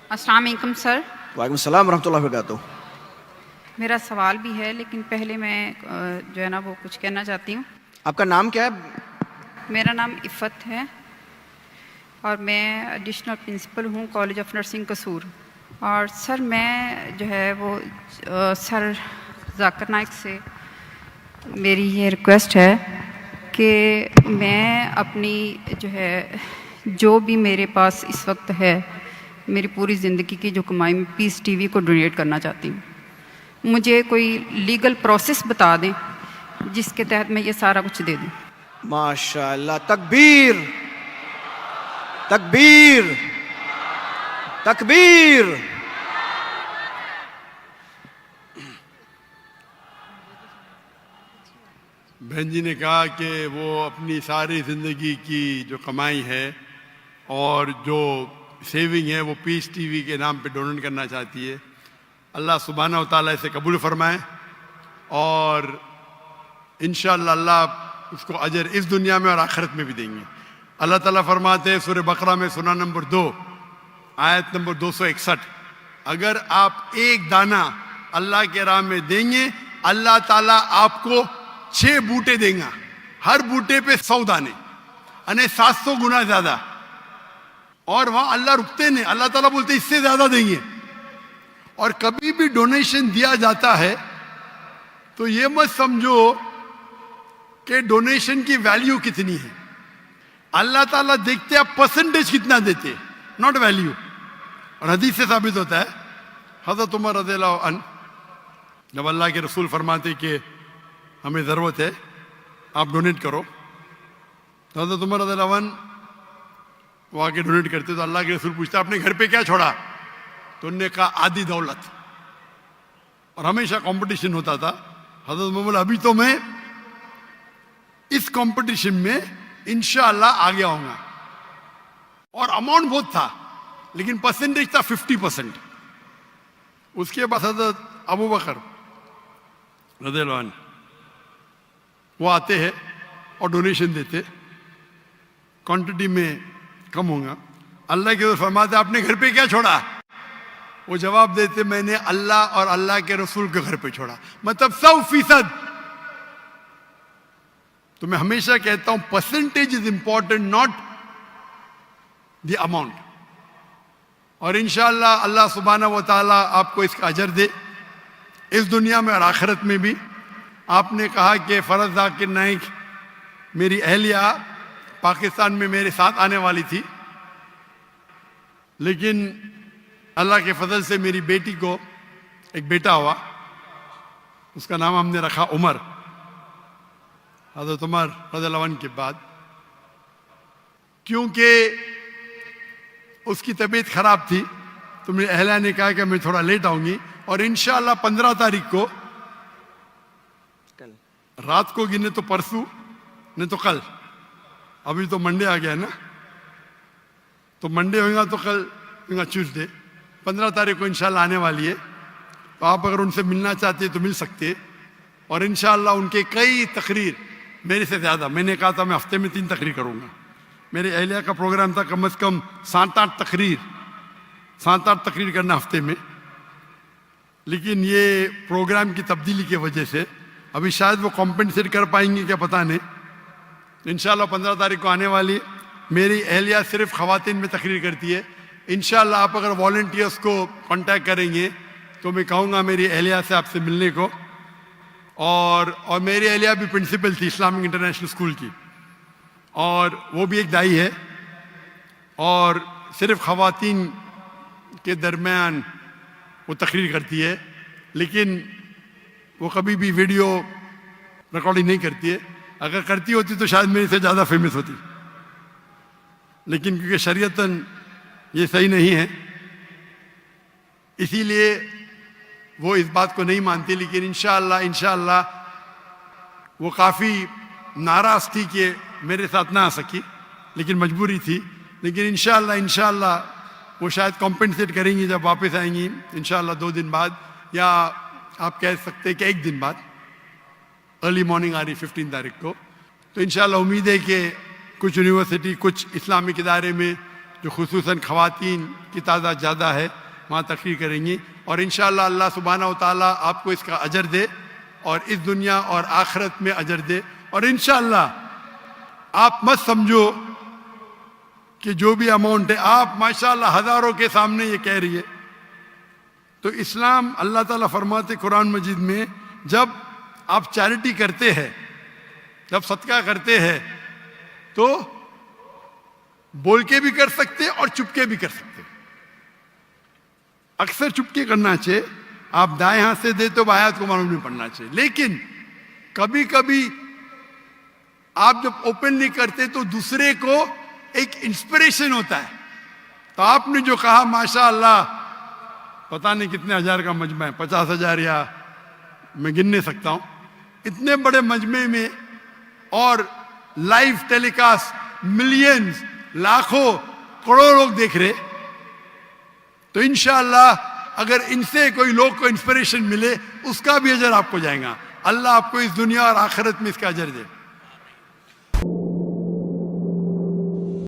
अस्सलाम वालेकुम सर। वालेकुम सलाम रहमतुल्लाहि व बरकातुहू। मेरा सवाल भी है, लेकिन पहले मैं जो है ना वो कुछ कहना चाहती हूँ। आपका नाम क्या है? मेरा नाम इफ़त है और मैं एडिशनल प्रिंसिपल हूँ कॉलेज ऑफ नर्सिंग कसूर। और सर मैं जो है वो सर जाकिर नाइक से मेरी ये रिक्वेस्ट है कि मैं अपनी जो है जो भी मेरे पास इस वक्त है, मेरी पूरी ज़िंदगी की जो कमाई मैं पीस टीवी को डोनेट करना चाहती हूँ। मुझे कोई लीगल प्रोसेस बता दें जिसके तहत मैं ये सारा कुछ दे दूँ। माशाअल्लाह, तकबीर तकबीर तकबीर। बहन जी ने कहा कि वो अपनी सारी ज़िंदगी की जो कमाई है और जो सेविंग है वो पीस टीवी के नाम पे डोनेट करना चाहती है। अल्लाह सुब्हानहू व तआला इसे कबूल फरमाए और इंशाअल्लाह अल्लाह उसको अजर इस दुनिया में और आखिरत में भी देंगे। अल्लाह ताला फरमाते हैं सूरह बकरा में सूरा नंबर 2 आयत नंबर 261, अगर आप एक दाना अल्लाह के राह में देंगे अल्लाह ताला आपको 6 बूटे देगा, हर बूटे पे 100 दाने यानी 700 गुना ज्यादा। और वहां अल्लाह रुकते नहीं, अल्लाह ताला बोलते इससे ज्यादा देंगे। और कभी भी डोनेशन दिया जाता है तो ये मत समझो कि डोनेशन की वैल्यू कितनी है। अल्लाह ताला देखते आप परसेंटेज कितना देते, नॉट वैल्यू। और हदीस से साबित होता है, हज़रत उमर रज़ियल्लाहु अन्हु जब अल्लाह के रसूल फरमाते कि हमें ज़रूरत है आप डोनेट करो, तो हज़रत उमर रज़ियल्लाहु अन्हु वो आके डोनेट करते तो अल्लाह के रसूल पूछता आपने घर पे क्या छोड़ा, तो उन्होंने कहा आधी दौलत। और हमेशा कंपटीशन होता था। हज़रत उमर बोला अभी तो मैं इस कंपटीशन में इंशाअल्लाह आगे आऊंगा। और अमाउंट बहुत था लेकिन परसेंटेज था 50%। उसके बाद हज़रत अबू बकर रज़ियल्लाहु अन्हु वो आते हैं और डोनेशन देते, क्वांटिटी में कम होगा। अल्लाह के रसूल फरमाते आपने घर पे क्या छोड़ा, वो जवाब देते मैंने अल्लाह और अल्लाह के रसूल के घर पे छोड़ा, मतलब 100%। तो मैं हमेशा कहता हूं percentage is important, not the amount. और इंशाअल्लाह अल्लाह सुब्हानहू व तआला आपको इसका अजर दे इस दुनिया में और आखिरत में भी। आपने कहा कि फरज जाकिर नाइक मेरी अहलिया पाकिस्तान में मेरे साथ आने वाली थी, लेकिन अल्लाह के फजल से मेरी बेटी को एक बेटा हुआ, उसका नाम हमने रखा उमर, हज़रत उमर रज़ियल्लाहु अन्हु के बाद। क्योंकि उसकी तबीयत खराब थी तो मेरी अहलिया ने कहा कि मैं थोड़ा लेट आऊंगी और इंशाअल्लाह 15 तारीख को रात को गिने तो परसों नहीं तो कल, अभी तो मंडे आ गया ना, तो मंडे होगा तो कल होगा ट्यूसडे, 15 तारीख को इंशाल्लाह आने वाली है। तो आप अगर उनसे मिलना चाहते हैं तो मिल सकते हैं। और इंशाल्लाह उनके कई तकरीर मेरे से ज़्यादा, मैंने कहा था मैं हफ्ते में 3 तकरीर करूँगा, मेरे अहलिया का प्रोग्राम था कम से कम 7-8 तकरीर करना हफ्ते में। लेकिन ये प्रोग्राम की तब्दीली की वजह से अभी शायद वो कॉम्पेंसेट कर पाएंगे क्या पता नहीं। इंशाल्लाह 15 तारीख को आने वाली। मेरी अहलिया सिर्फ ख़वातीन में तकरीर करती है। इंशाल्लाह आप अगर वॉलंटियर्स को कांटेक्ट करेंगे तो मैं कहूँगा मेरी अहलिया से आपसे मिलने को। और मेरी अहलिया भी प्रिंसिपल थी इस्लामिक इंटरनेशनल स्कूल की, और वो भी एक दाई है और सिर्फ ख़वातीन के दरमियान वो तकरीर करती है, लेकिन वो कभी भी वीडियो रिकॉर्डिंग नहीं करती है। अगर करती होती तो शायद मेरे से ज़्यादा फेमस होती, लेकिन क्योंकि शरीयतन ये सही नहीं है इसीलिए वो इस बात को नहीं मानती। लेकिन इंशाअल्लाह वो काफ़ी नाराज़ थी कि मेरे साथ ना आ सकी, लेकिन मजबूरी थी। लेकिन इंशाअल्लाह वो शायद कॉम्पेंसेट करेंगी जब वापस आएंगी, इंशाअल्लाह 2 दिन बाद, या आप कह सकते हैं कि 1 दिन बाद, अर्ली मॉर्निंग आ रही 15 तारीख को। तो इंशाअल्लाह उम्मीद है कि कुछ यूनिवर्सिटी, कुछ इस्लामिक इदारे में जो खुसूसन ख़वातीन की तादाद ज़्यादा है वहाँ तकरीर करेंगी और इंशाअल्लाह अल्लाह सुब्हानहू व तआला आपको इसका अजर दे और इस दुनिया और आखिरत में अजर दे। और इंशाअल्लाह आप मत समझो कि जो भी अमाउंट है, आप माशाअल्लाह हज़ारों के सामने ये कह रही है। तो इस्लाम अल्लाह ताला फरमाते कुरान मजीद में, जब आप चैरिटी करते हैं, जब सदका करते हैं तो बोल के भी कर सकते और चुपके भी कर सकते। अक्सर चुपके करना चाहिए, आप दाएं हाथ से देते हो बाएं हाथ को मालूम नहीं पड़ना चाहिए। लेकिन कभी कभी आप जब ओपनली करते तो दूसरे को एक इंस्पिरेशन होता है। तो आपने जो कहा माशाअल्लाह, पता नहीं कितने हजार का मजमा है, 50,000 या मैं गिन नहीं सकता हूं, इतने बड़े मजमे में और लाइव टेलीकास्ट मिलियंस, लाखों, करोड़ों लोग देख रहे। तो इंशाअल्लाह अगर इनसे कोई लोग को इंस्पिरेशन मिले, उसका भी अजर आपको जाएगा। अल्लाह आपको इस दुनिया और आखिरत में इसका अजर दे।